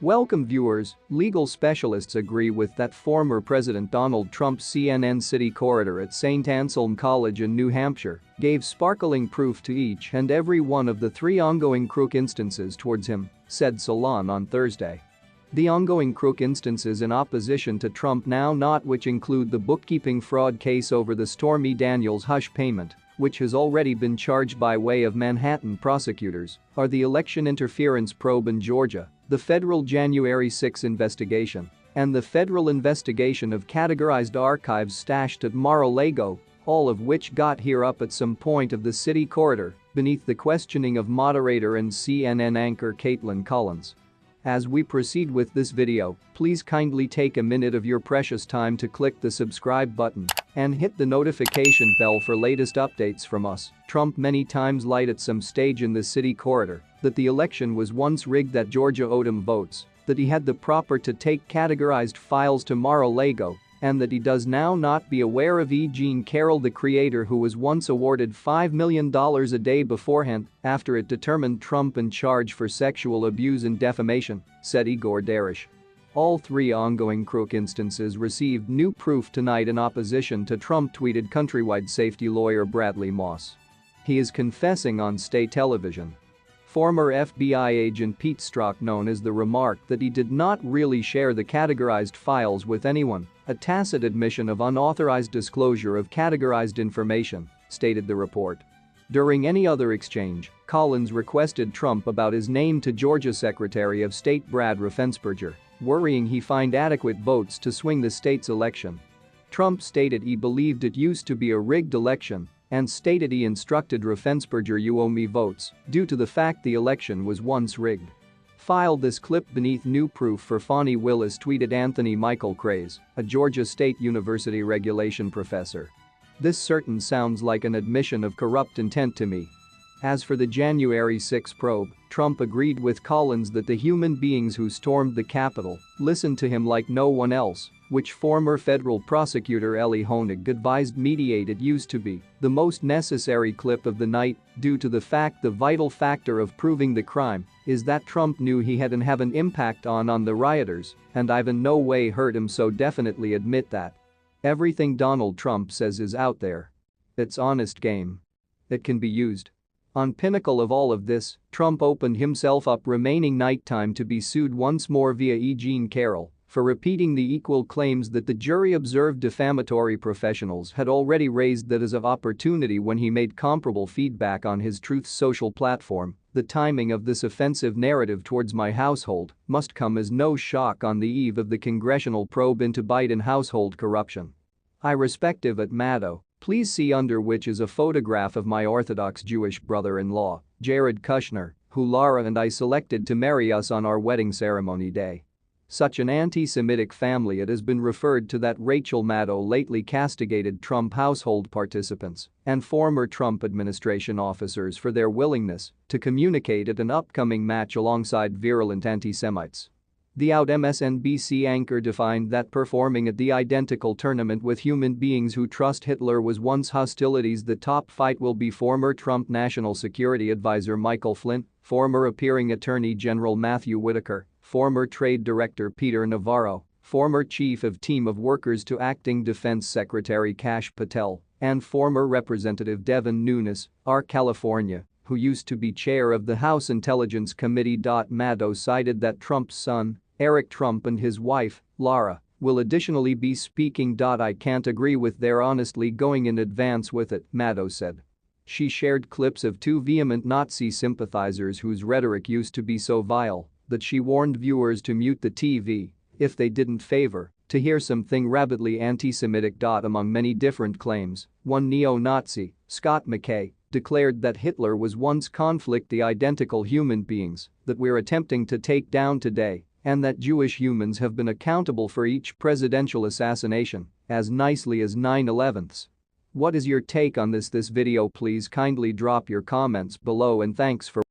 Welcome viewers, legal specialists agree with that former President Donald Trump's CNN city corridor at St. Anselm College in New Hampshire gave sparkling proof to each and every one of the three ongoing crook instances towards him, said Salon on Thursday. The ongoing crook instances in opposition to Trump now not which include the bookkeeping fraud case over the Stormy Daniels hush payment, which has already been charged by way of Manhattan prosecutors, are the election interference probe in Georgia, the federal January 6 investigation, and the federal investigation of categorized archives stashed at Mar-a-Lago, all of which got here up at some point of the city corridor, beneath the questioning of moderator and CNN anchor Caitlin Collins. As we proceed with this video, please kindly take a minute of your precious time to click the subscribe button and hit the notification bell for latest updates from us. Trump many times lied at some stage in the city corridor that the election was once rigged, that Georgia owed him votes, that he had the proper to take categorized files to Mar-a-Lago, and that he does now not be aware of E. Jean Carroll, the creator who was once awarded $5 million a day beforehand after it determined Trump in charge for sexual abuse and defamation, said Igor Darish. All three ongoing crook instances received new proof tonight in opposition to Trump, tweeted Countrywide safety lawyer Bradley Moss. He is confessing on state television. Former FBI agent Pete Strzok, known as the remark that he did not really share the categorized files with anyone, a tacit admission of unauthorized disclosure of categorized information, stated the report. During any other exchange, Collins requested Trump about his name to Georgia Secretary of State Brad Raffensperger, worrying he find adequate votes to swing the state's election. Trump stated he believed it used to be a rigged election and stated he instructed Raffensperger, "You owe me votes," due to the fact the election was once rigged. Filed this clip beneath new proof for Fani Willis, tweeted Anthony Michael Craze, a Georgia State University regulation professor. This certain sounds like an admission of corrupt intent to me. As for the January 6 probe, Trump agreed with Collins that the human beings who stormed the Capitol listened to him like no one else, which former federal prosecutor Ellie Honig advised mediate it used to be the most necessary clip of the night due to the fact the vital factor of proving the crime is that Trump knew he had and have an impact on the rioters, and I've in no way heard him so definitely admit that. Everything Donald Trump says is out there. It's honest game. It can be used. On pinnacle of all of this, Trump opened himself up remaining nighttime to be sued once more via E. Jean Carroll for repeating the equal claims that the jury observed defamatory professionals had already raised, that as of opportunity when he made comparable feedback on his Truth Social platform. The timing of this offensive narrative towards my household must come as no shock on the eve of the congressional probe into Biden household corruption. I respective at Maddow. Please see under which is a photograph of my Orthodox Jewish brother-in-law, Jared Kushner, who Laura and I selected to marry us on our wedding ceremony day. Such an anti-Semitic family it has been referred to that Rachel Maddow lately castigated Trump household participants and former Trump administration officers for their willingness to communicate at an upcoming match alongside virulent anti-Semites. The out MSNBC anchor defined that performing at the identical tournament with human beings who trust Hitler was once hostilities. The top fight will be former Trump National Security Advisor Michael Flynn, former appearing Attorney General Matthew Whitaker, former Trade Director Peter Navarro, former Chief of Team of Workers to Acting Defense Secretary Kash Patel, and former Representative Devin Nunes, R. California, who used to be chair of the House Intelligence Committee. Maddow cited that Trump's son, Eric Trump, and his wife, Laura, will additionally be speaking. I can't agree with their honestly going in advance with it, Maddow said. She shared clips of two vehement Nazi sympathizers whose rhetoric used to be so vile that she warned viewers to mute the TV if they didn't favor to hear something rabidly anti-Semitic. Among many different claims, one neo-Nazi, Scott McKay, declared that Hitler was once conflict the identical human beings that we're attempting to take down today, and that Jewish humans have been accountable for each presidential assassination as nicely as 9/11s. What is your take on this video? Please kindly drop your comments below, and thanks for